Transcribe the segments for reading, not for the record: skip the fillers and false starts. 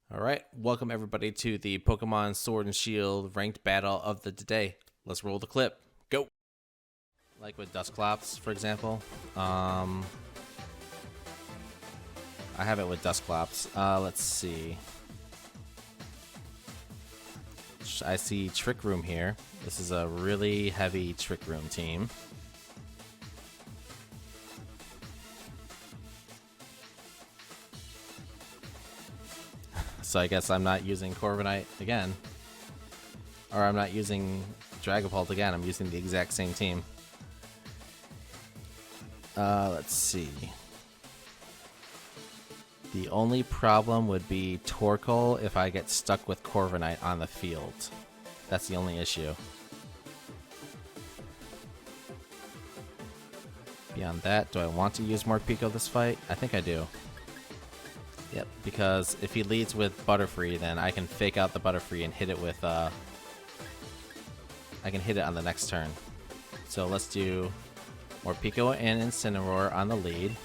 Alright, welcome everybody to the Pokemon Sword and Shield ranked battle of the day. Let's roll the clip. Go! Like with Dusclops, for example. I have it with Dusclops. Let's see. I see Trick Room here. This is a really heavy Trick Room team. So I guess I'm not using Corviknight again. Or I'm not using Dragapult again. I'm using the exact same team. Let's see. The only problem would be Torkoal if I get stuck with Corviknight on the field. That's the only issue. Beyond that, do I want to use Morpeko this fight? I think I do. Yep, because if he leads with Butterfree, then I can fake out the Butterfree and hit it with, I can hit it on the next turn. So let's do Morpeko and Incineroar on the lead,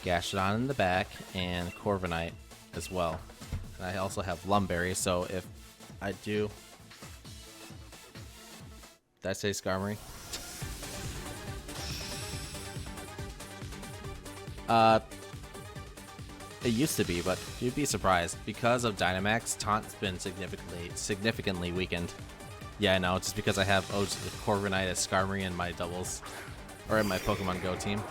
Gastrodon in the back, and Corviknight as well. And I also have Lumberry, so if I do... Did I say Skarmory? It used to be, but you'd be surprised. Because of Dynamax, Taunt's been significantly weakened. Yeah, I know, just because I have Corviknight as Skarmory in my doubles, or in my Pokemon Go team.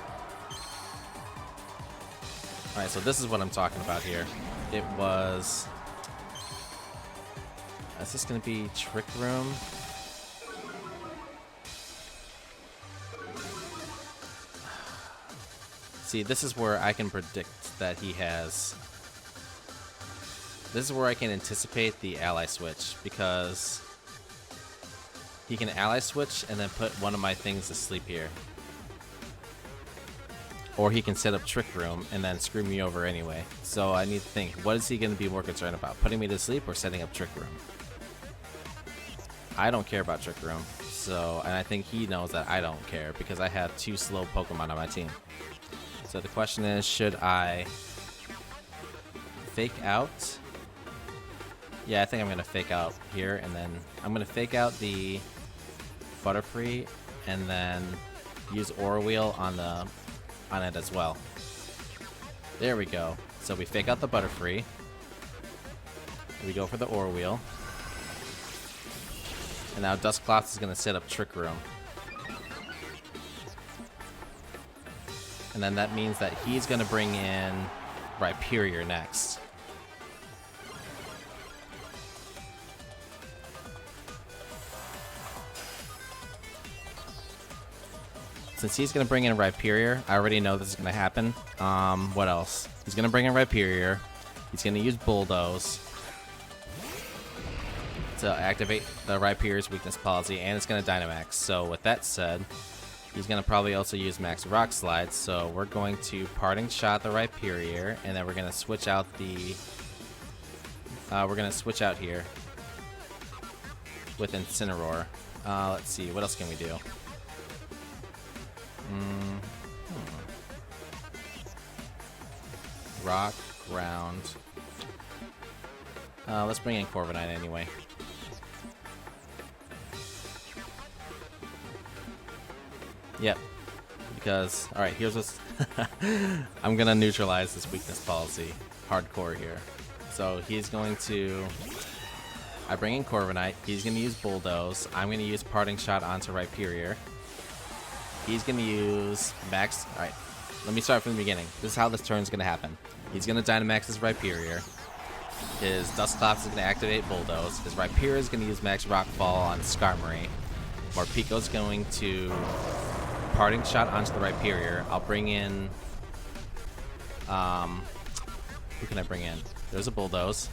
Alright, so this is what I'm talking about here. It was... Is this going to be Trick Room? See, this is where I can predict that he has... This is where I can anticipate the ally switch, because he can ally switch and then put one of my things to sleep here. Or he can set up Trick Room and then screw me over anyway. So I need to think, what is he going to be more concerned about? Putting me to sleep or setting up Trick Room? I don't care about Trick Room. So, and I think he knows that I don't care because I have two slow Pokemon on my team. So the question is, should I fake out? Yeah, I think I'm going to fake out here, and then I'm going to fake out the Butterfree and then use Aura Wheel on it as well. There we go. So we fake out the Butterfree. We go for the Aura Wheel. And now Dusclops is going to set up Trick Room. And then that means that he's going to bring in Rhyperior next. Since he's going to bring in Rhyperior, I already know this is going to happen. What else? He's going to bring in Rhyperior. He's going to use Bulldoze to activate the Rhyperior's weakness policy, and it's going to Dynamax. So with that said, he's going to probably also use Max Rock Slide, so we're going to Parting Shot the Rhyperior, and then we're going to switch out the... we're going to switch out here with Incineroar. Let's see, what else can we do? Rock, Ground. Let's bring in Corviknight anyway. Yep, because, alright, here's what's... I'm going to neutralize this weakness policy hardcore here. So he's going to... I bring in Corviknight, he's going to use Bulldoze, I'm going to use Parting Shot onto Rhyperior. He's going to use Max... Alright, let me start from the beginning. This is how this turn is going to happen. He's going to Dynamax his Rhyperior. His Dusclops is going to activate Bulldoze. His Rhyperior is going to use Max Rockfall on Skarmory. Morpeko is going to... Parting Shot onto the Rhyperior. I'll bring in... who can I bring in? There's a Bulldoze.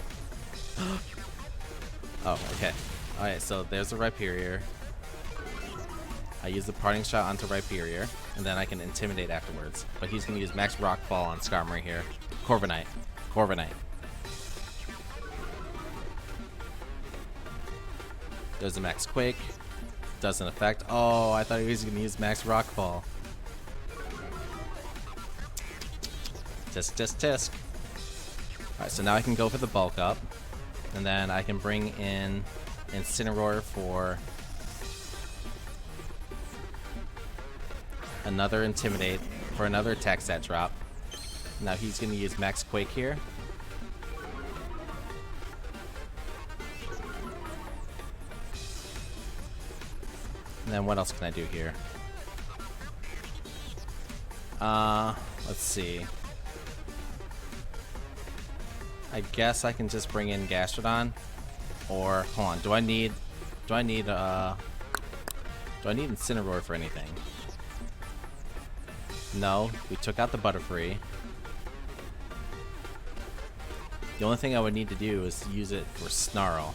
Oh, okay. Alright, so there's a Rhyperior. I use the Parting Shot onto Rhyperior, and then I can Intimidate afterwards. But he's going to use Max Rockfall on Skarmory here. Corviknight. Corviknight. There's a Max Quake. Doesn't affect. Oh, I thought he was going to use Max Rockfall. Tisk, tisk, tisk. Alright, so now I can go for the bulk up, and then I can bring in Incineroar for another Intimidate, for another attack stat drop. Now he's going to use Max Quake here. And then what else can I do here? Let's see. I guess I can just bring in Gastrodon, or hold on. Do I need Incineroar for anything? No, we took out the Butterfree. The only thing I would need to do is use it for Snarl.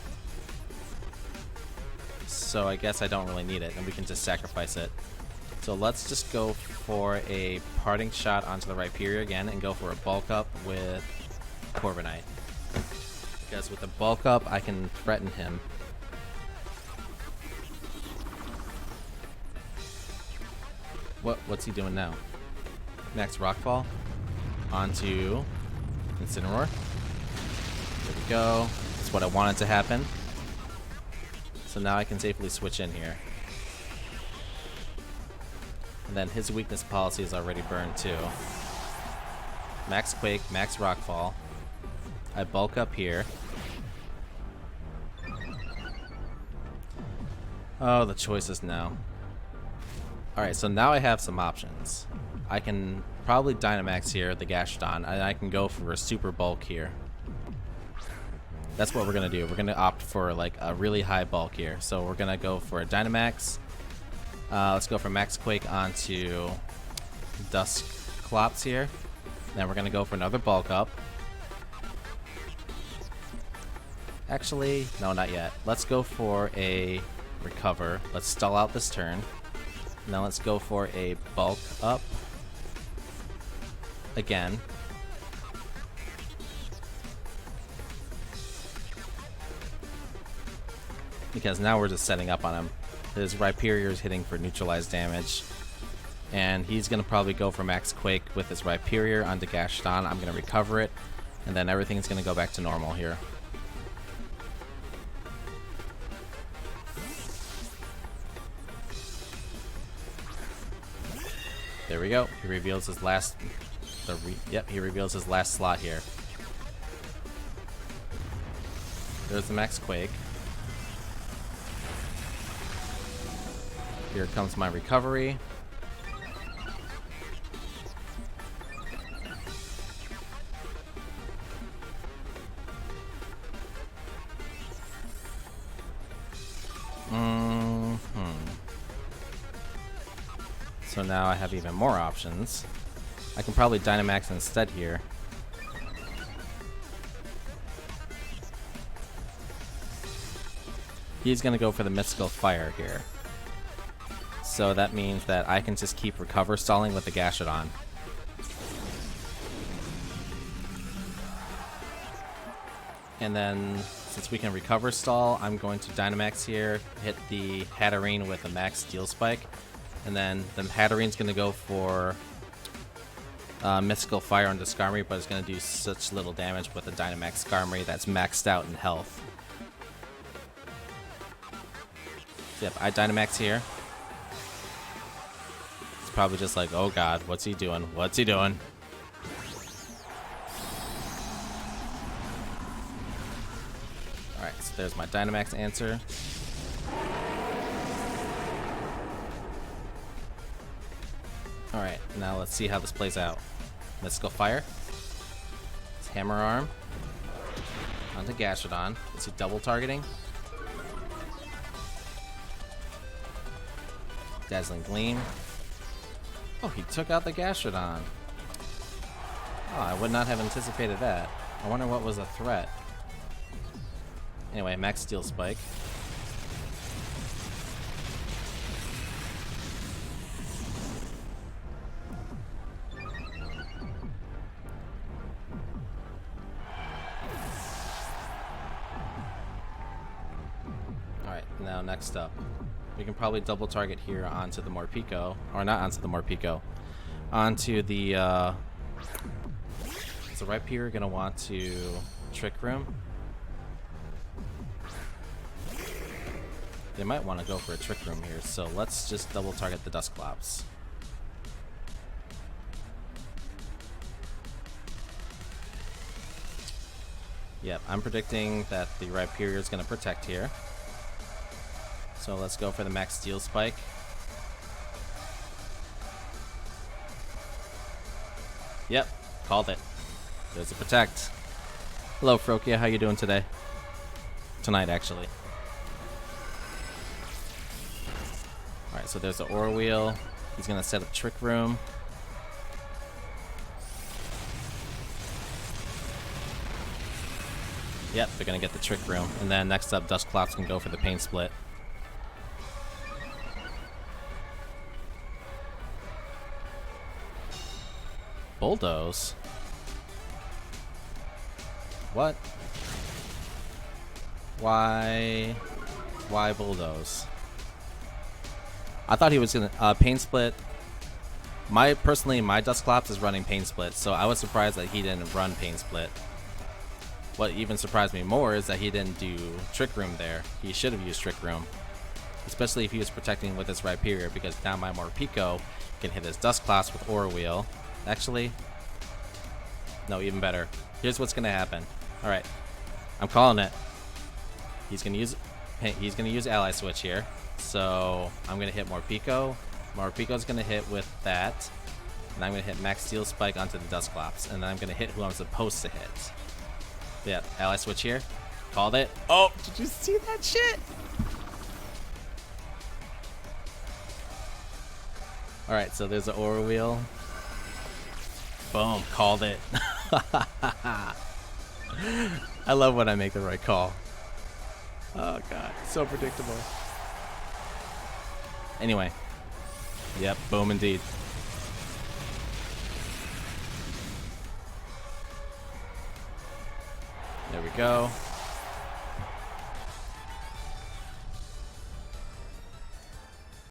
So I guess I don't really need it, and we can just sacrifice it. So let's just go for a parting shot onto the Rhyperior again and go for a bulk up with Corviknight. Because with the bulk up, I can threaten him. What's he doing now? Max Rockfall onto Incineroar. There we go. That's what I wanted to happen. So now I can safely switch in here. And then his weakness policy is already burned too. Max Quake, Max Rockfall. I bulk up here. Oh, the choices now. Alright, so now I have some options. I can probably Dynamax here, the Gastrodon, and I can go for a super bulk here. That's what we're going to do. We're going to opt for like a really high bulk here. So we're going to go for a Dynamax. Let's go for Max Quake onto Dusclops here. Then we're going to go for another bulk up. Actually, no, not yet. Let's go for a recover. Let's stall out this turn. Now let's go for a bulk up again. Because now we're just setting up on him. His Rhyperior is hitting for neutralized damage. And he's going to probably go for Max Quake with his Rhyperior onto Gastrodon. I'm going to recover it. And then everything's going to go back to normal here. There we go. He reveals his last... he reveals his last slot here. There's the Max Quake. Here comes my recovery. So now I have even more options. I can probably Dynamax instead here. He's gonna go for the Mystical Fire here. So that means that I can just keep recover stalling with the Gastrodon. And then, since we can recover stall, I'm going to Dynamax here, hit the Hatterene with a Max Steel Spike. And then the Hatterene's going to go for Mystical Fire on the Skarmory, but it's going to do such little damage with the Dynamax Skarmory that's maxed out in health. So yep, I Dynamax here. It's probably just like, oh god, what's he doing? What's he doing? Alright, so there's my Dynamax answer. Alright, now let's see how this plays out. Mystical Fire. It's Hammer Arm. Onto Gastrodon. Is he double targeting? Dazzling Gleam. Oh, he took out the Gastrodon. Oh, I would not have anticipated that. I wonder what was a threat. Anyway, Max Steel Spike. Now next up, we can probably double target here onto the Morpeko, or not onto the Morpeko, onto the Is the Rhyperior gonna want to Trick Room? They might want to go for a Trick Room here, so let's just double target the Dusclops. Yep, I'm predicting that the Rhyperior is going to protect here. So let's go for the Max Steel Spike. Yep, called it. There's a protect. Hello, Frokia. How you doing today? Tonight, actually. Alright, so there's the Aura Wheel. He's going to set up Trick Room. Yep, they're going to get the Trick Room. And then next up, Dusclops can go for the Pain Split. Bulldoze? What? Why Bulldoze? I thought he was gonna Pain Split. Personally, my Dusclops is running Pain Split, so I was surprised that he didn't run Pain Split. What even surprised me more is that he didn't do Trick Room there. He should have used Trick Room, especially if he was protecting with his Rhyperior, because now my Morpeko can hit his Dusclops with Aura Wheel. Actually, no, even better. Here's what's gonna happen. All right, I'm calling it. He's gonna use Ally Switch here. So I'm gonna hit Morpeko. Morpeko's gonna hit with that, and I'm gonna hit Max Steel Spike onto the Dusclops, and then I'm gonna hit who I'm supposed to hit. Yeah, Ally Switch here. Called it. Oh, did you see that shit? All right, so there's the Aura Wheel. Boom, called it. I love when I make the right call. Oh god, so predictable. Anyway. Yep, boom indeed. There we go.